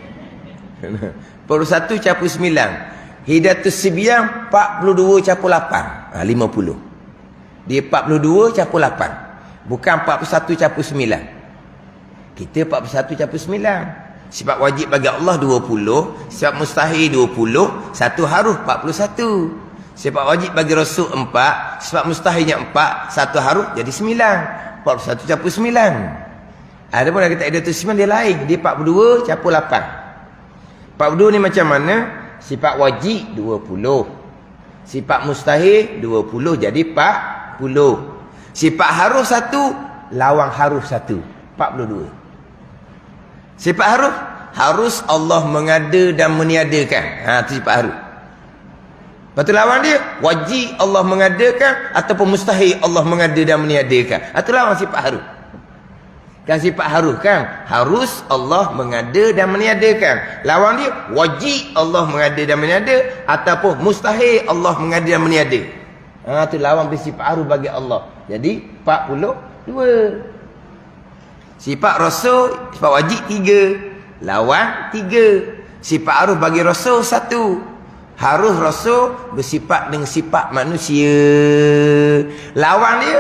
41 campur 9. Hidatus Sibyah 42 campur 8. 50. Dia 42 campur 8. Bukan 41 campur 9. Kita 41 campur 9. Sifat wajib bagi Allah 20. Sifat mustahil 20. 1 haruf 41. Sifat wajib bagi Rasul 4. Sifat mustahilnya 4. 1 haruf jadi 9. 41 campur 9. Ada pun kita ada tu 9 dia lain. Dia 42 campur 8. 42 ni macam mana? Sifat wajib 20. Sifat mustahil 20 jadi 40. Sifat haruf 1, lawang haruf 1. 42. Sifat haruf, harus Allah mengada dan meniadakan. Itu sifat haruf. Lepas tu lawan dia, wajib Allah mengadakan ataupun mustahil Allah mengada dan meniadakan. Itu lawan sifat haruf. Kan sifat haruf kan, harus Allah mengada dan meniadakan. Lawan dia, wajib Allah mengada dan meniada ataupun mustahil Allah mengada dan meniada. Itu lawan sifat haruf bagi Allah. Jadi 42. Sifat Rasul, sifat wajib 3. Lawan 3. Sifat harus bagi Rasul 1. Harus Rasul bersifat dengan sifat manusia. Lawan dia,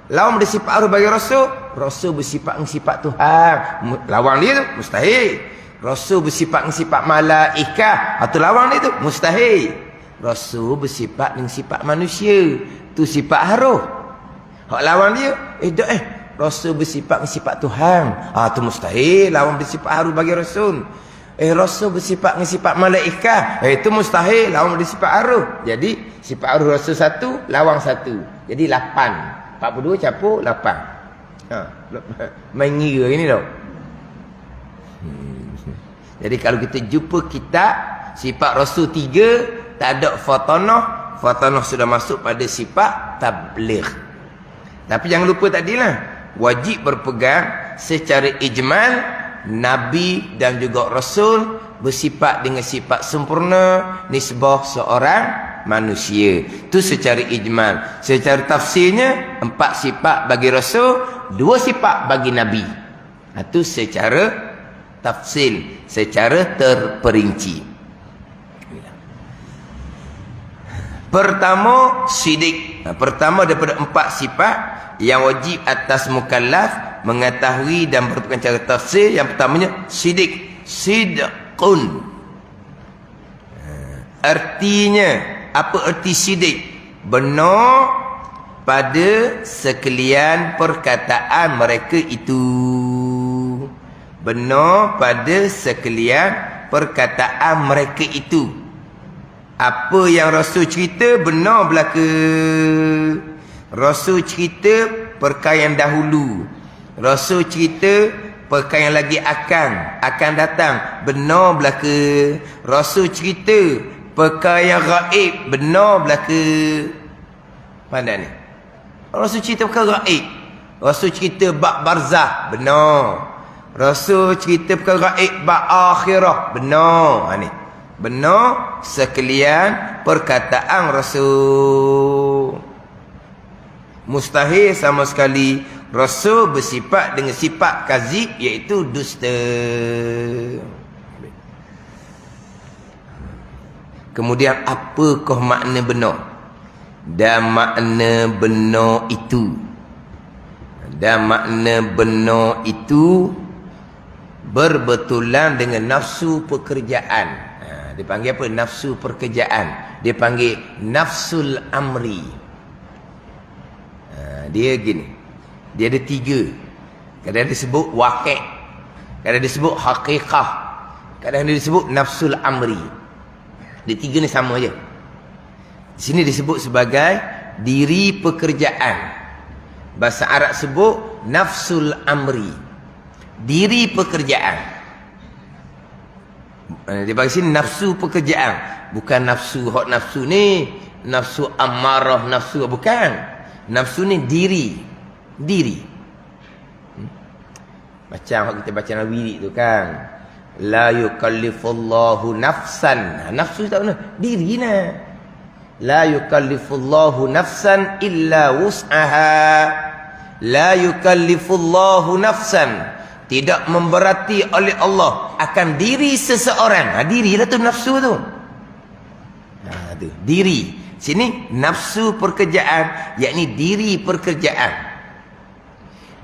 lawan dari sifat harus bagi Rasul, Rasul bersifat dengan sifat Tuhan. Lawan dia tu mustahil. Rasul bersifat dengan sifat malaikat. Atau lawan dia tu mustahil. Rasul bersifat dengan sifat manusia. Tu sifat harus. Hak lawan dia, Rasul bersifat dengan sifat Tuhan. Itu mustahil. Lawan bersifat harus bagi Rasul. Rasul bersifat dengan sifat malaikat. Itu mustahil. Lawan bersifat harus. Jadi sifat harus Rasul 1, lawang 1. Jadi 8. 42 campur 8. Main ngira ini tau. Jadi kalau kita jumpa kitab sifat Rasul 3, tak ada fatanah. Fatanah sudah masuk pada sifat tabligh. Tapi jangan lupa tadilah, wajib berpegang secara ijmal Nabi dan juga Rasul bersifat dengan sifat sempurna nisbah seorang manusia. Itu secara ijmal. Secara tafsirnya 4 sifat bagi Rasul, 2 sifat bagi Nabi. Itu secara tafsir, secara terperinci. Pertama, sidik. Pertama daripada 4 sifat yang wajib atas mukallaf mengetahui dan berpegang cara tafsir. Yang pertamanya sidik. Sidqun. Artinya, apa arti sidik? Benar pada sekalian perkataan mereka itu. Benar pada sekalian perkataan mereka itu. Apa yang Rasul cerita benar belaka. Rasul cerita perkara yang dahulu. Rasul cerita perkara yang lagi akan datang, benar belaka. Rasul cerita perkara yang gaib, benar belaka. Pandai ni. Rasul cerita perkara gaib. Rasul cerita bab barzah, benar. Rasul cerita perkara gaib bab akhirah, benar. Ni. benar sekalian perkataan Rasul. Mustahil sama sekali Rasul bersifat dengan sifat kazib, iaitu dusta. Kemudian apakah makna benar? Dan makna benar itu, berbetulan dengan nafsu pekerjaan. Dia panggil apa? Nafsu pekerjaan. Dia panggil nafsul amri. Dia gini, dia ada 3. Kadang disebut waqi', kadang disebut haqiqah, kadang disebut nafsul amri. Dia 3 ni sama je. Di sini disebut sebagai diri pekerjaan. Bahasa Arab sebut nafsul amri, diri pekerjaan. Dia bagi sini nafsu pekerjaan, bukan nafsu hak nafsu ni, nafsu amarah, nafsu bukan. Nafsu ni diri. Macam hak kita baca dalam wirid tu kan, la yukallifullahu nafsan. Nafsu tak benar, diri nah. La yukallifullahu nafsan illa wus'aha. La yukallifullahu nafsan, tidak memberati oleh Allah akan diri seseorang. Dirilah tu nafsu tu. Tu diri. Sini nafsu pekerjaan, yakni diri pekerjaan.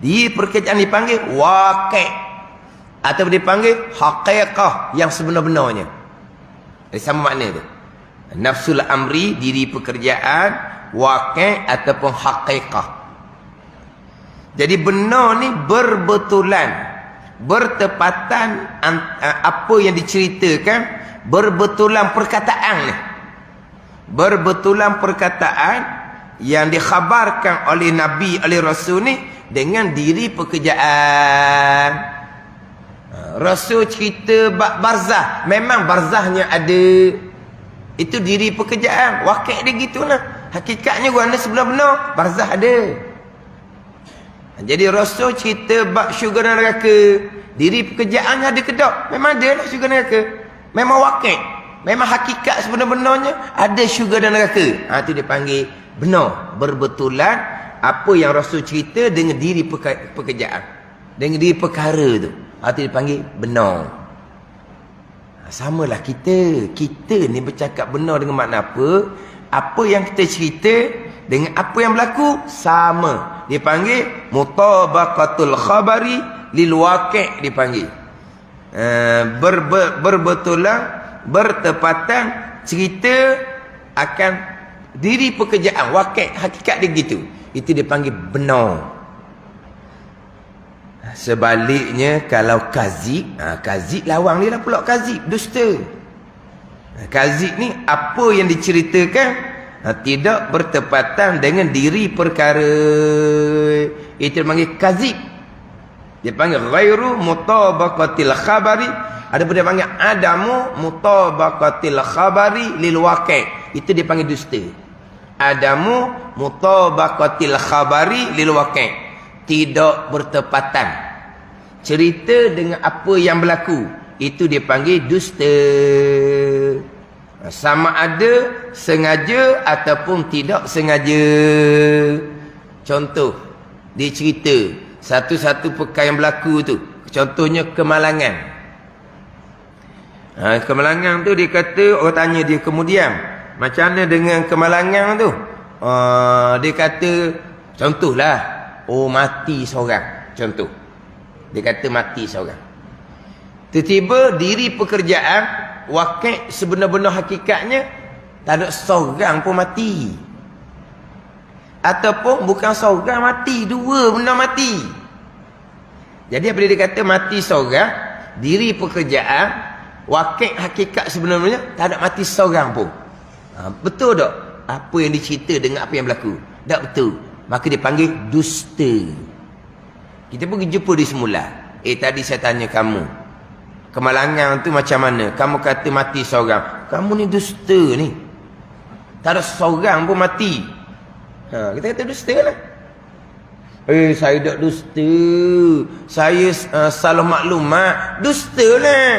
Diri pekerjaan dipanggil waqi', atau dipanggil haqiqah, yang sebenar-benarnya. Sama makna tu. Nafsul amri, diri pekerjaan, waqi' ataupun haqiqah. Jadi benar ni berbetulan, bertepatan apa yang diceritakan, berbetulan perkataan ni. Berbetulan perkataan yang dikhabarkan oleh Nabi, oleh Rasul ni dengan diri pekerjaan. Rasul cerita bab barzah, memang barzahnya ada. Itu diri pekerjaan, waqi' dia gitulah. Hakikatnya guna sebenar benar, barzah ada. Jadi Rasul cerita bab syurga dan neraka, diri pekerjaannya ada ke tak? Memang ada lah syurga dan neraka. Memang waqi', memang hakikat sebenar-benarnya ada syurga dan neraka. Itu dia panggil benar, berbetulan apa yang Rasul cerita dengan diri pekerjaan, dengan diri perkara tu. Itu dia panggil benar. Samalah kita ni bercakap benar dengan makna apa? Apa yang kita cerita dengan apa yang berlaku sama. Dia panggil mutabaqatul khabari lil waqi', dipanggil. Berbetulan, bertepatan cerita akan diri pekerjaan, waqi', hakikat dia gitu. Itu dia panggil benar. Sebaliknya kalau kazib, kazib lawan dia lah pula, kazib, dusta. Kazib ni apa yang diceritakan tidak bertepatan dengan diri perkara. Itu dipanggil kazib. Dia panggil ghairu mutabaqatil khabari. Ada pun dia panggil adamu mutabaqatil khabari lil waqi'. Itu dia panggil dusta. Adamu mutabaqatil khabari lil waqi'. Tidak bertepatan cerita dengan apa yang berlaku. Itu dia panggil dusta. Sama ada sengaja ataupun tidak sengaja. Contoh, dia cerita satu-satu perkara yang berlaku tu. Contohnya kemalangan. Kemalangan tu dia kata, orang tanya dia kemudian, macam mana dengan kemalangan tu? Dia kata, contohlah, mati seorang. Contoh, dia kata mati seorang. Tiba-tiba diri pekerjaan, waqi' sebenar-benar hakikatnya tak ada seorang pun mati. Ataupun bukan seorang mati, dua benar mati. Jadi apabila dia kata mati seorang, diri pekerjaan, waqi' hakikat sebenarnya tak ada mati seorang pun. Betul tak apa yang dicerita dengan apa yang berlaku? Tak betul. Maka dia panggil dusta. Kita pergi jumpa dia semula. Tadi saya tanya kamu, kemalangan tu macam mana? Kamu kata mati seorang. Kamu ni dusta ni. Tak ada seorang pun mati. Kita kata dusta lah. Saya tak dusta. Saya salah maklumat. Dusta lah.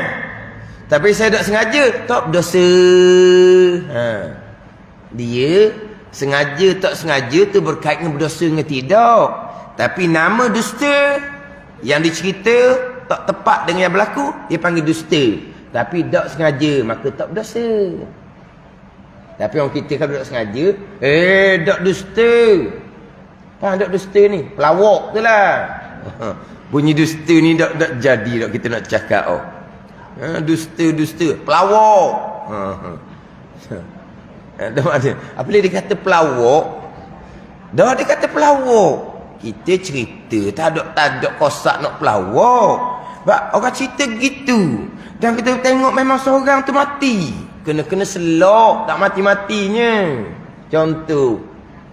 Tapi saya tak sengaja, tak berdosa. Dia sengaja tak sengaja tu berkait dengan berdosa dengan tidak. Tapi nama dusta yang dicerita tak tepat dengan yang berlaku, dia panggil dusta. Tapi tak sengaja, maka tak berdosa. Tapi orang kita kalau tak sengaja, tak dusta. Faham tak dusta ni? Pelawak tu lah. Bunyi dusta ni tak jadi tak kita nak cakap. Dusta. Pelawak. Apabila dia kata pelawak, dah dia kata pelawak. Kita cerita tak ada kosak nak pelawak. Sebab orang cerita gitu. Dan kita tengok memang seorang tu mati. Kena selok, tak mati-matinya. Contoh.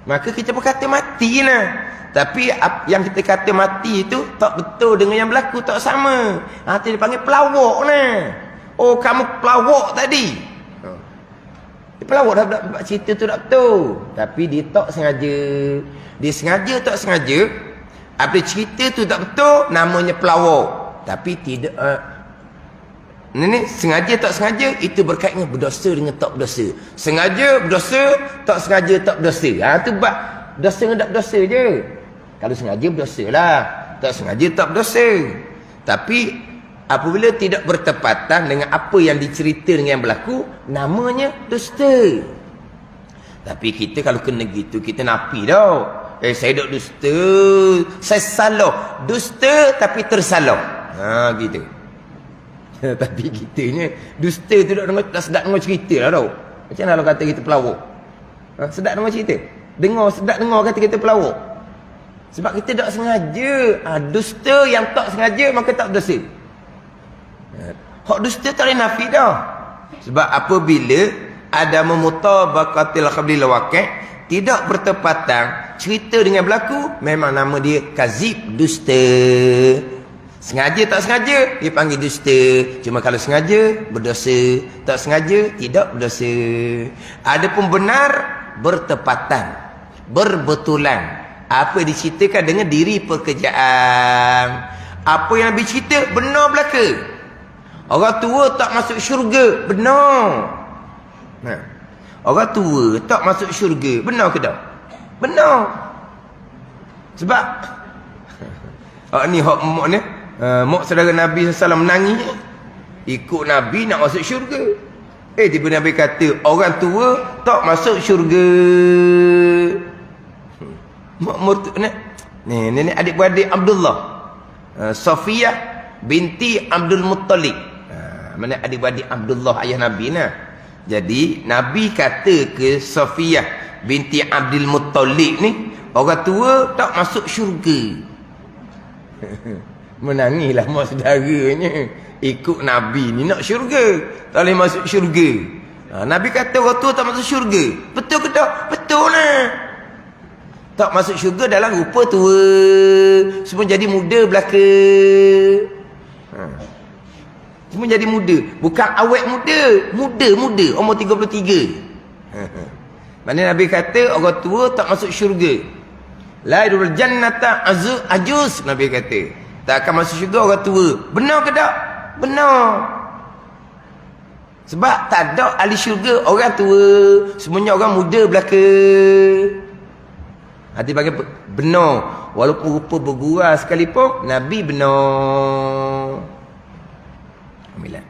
Maka kita berkata matilah. Tapi yang kita kata mati itu tak betul dengan yang berlaku, tak sama. Dia dipanggil pelawak lah. Oh, kamu pelawak tadi. Pelawak dah cerita tu tak betul. Tapi dia tak sengaja. Dia sengaja tak sengaja. Apabila cerita tu tak betul, namanya pelawak. Tapi tidak... Ini sengaja tak sengaja, itu berkait dengan berdosa dengan tak berdosa. Sengaja berdosa, tak sengaja tak berdosa. Itu bab dosa dengan tak berdosa je. Kalau sengaja berdosa lah, tak sengaja tak berdosa. Tapi apabila tidak bertepatan dengan apa yang dicerita dengan yang berlaku, namanya dusta. Tapi kita kalau kena gitu, kita napi tau. Saya tak dusta, saya salah. Dusta tapi tersalah. Gitu. Tapi kitanya dusta tu tak sedap dengar cerita lah tau. Macam mana kalau kata kita pelawak? Sedap dengar cerita? Sedap dengar kata kita pelawak. Sebab kita tak sengaja. Dusta yang tak sengaja maka tak berdosa. Hak dusta tak boleh nafi dah. Sebab apabila ada memutabaqatil khabli lawaqi', tidak bertepatan cerita dengan berlaku, memang nama dia kazib, dusta. Sengaja tak sengaja dia panggil dusta. Cuma kalau sengaja berdosa, tak sengaja tidak berdosa. Adapun benar bertepatan, berbetulan. Apa diceritakan dengan diri pekerjaan. Apa yang Nabi cerita benar belaka. Orang tua tak masuk syurga, benar. Orang tua tak masuk syurga, benar ke tak? Benar. Sebab ni hak mak ni, mak saudara Nabi SAW menangis, ikut Nabi nak masuk syurga. Tiba Nabi kata orang tua tak masuk syurga. Mak mertua ni adik-beradik Abdullah, Safiyah binti Abdul Muttalib. Mana adik-beradik Abdullah ayah Nabi nah. Jadi Nabi kata ke Safiyah binti Abdul Muttalib ni, orang tua tak masuk syurga. Menangislah mak saudaranya, ikut Nabi ni nak syurga, tak boleh masuk syurga. Nabi kata orang tua tak masuk syurga. Betul ke tak? Betul lah. Tak masuk syurga dalam rupa tua, semua jadi muda belaka. Semua jadi muda, bukan awet muda, muda umur 33. Mana Nabi kata orang tua tak masuk syurga. La yadkhulul jannata ajuz, Nabi kata tak akan masuk syurga orang tua. Benar ke tak? Benar. Sebab tak ada ahli syurga orang tua, semuanya orang muda belaka. Hati bagi benar, walaupun rupa bergurau sekalipun, Nabi benar. Alhamdulillah.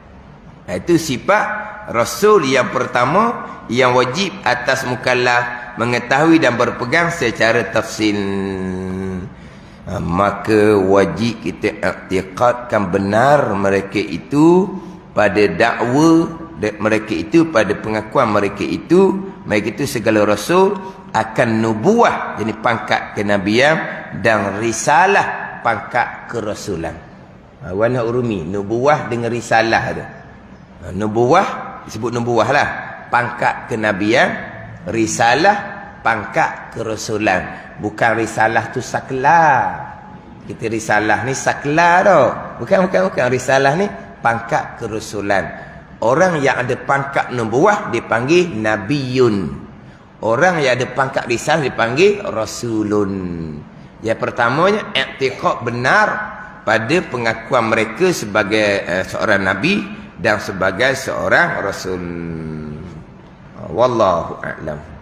Itu sifat Rasul yang pertama yang wajib atas mukallaf mengetahui dan berpegang secara tafsil. Maka wajib kita i'tiqadkan benar mereka itu pada dakwa mereka itu, pada pengakuan mereka itu segala Rasul akan nubuah, jadi pangkat kenabian, dan risalah, pangkat kerasulan. Warna urumi nubuah dengan risalah tu. Nubuah disebut nubuah lah, pangkat kenabian. Risalah pangkat kerasulan. Bukan risalah tu saklar. Kita risalah ni saklar tau. Bukan risalah ni pangkat kerasulan. Orang yang ada pangkat nubuah dipanggil nabiyun. Orang yang ada pangkat risalah dipanggil rasulun. Yang pertamanya i'tiqad benar pada pengakuan mereka sebagai seorang nabi dan sebagai seorang rasul. Wallahu a'lam.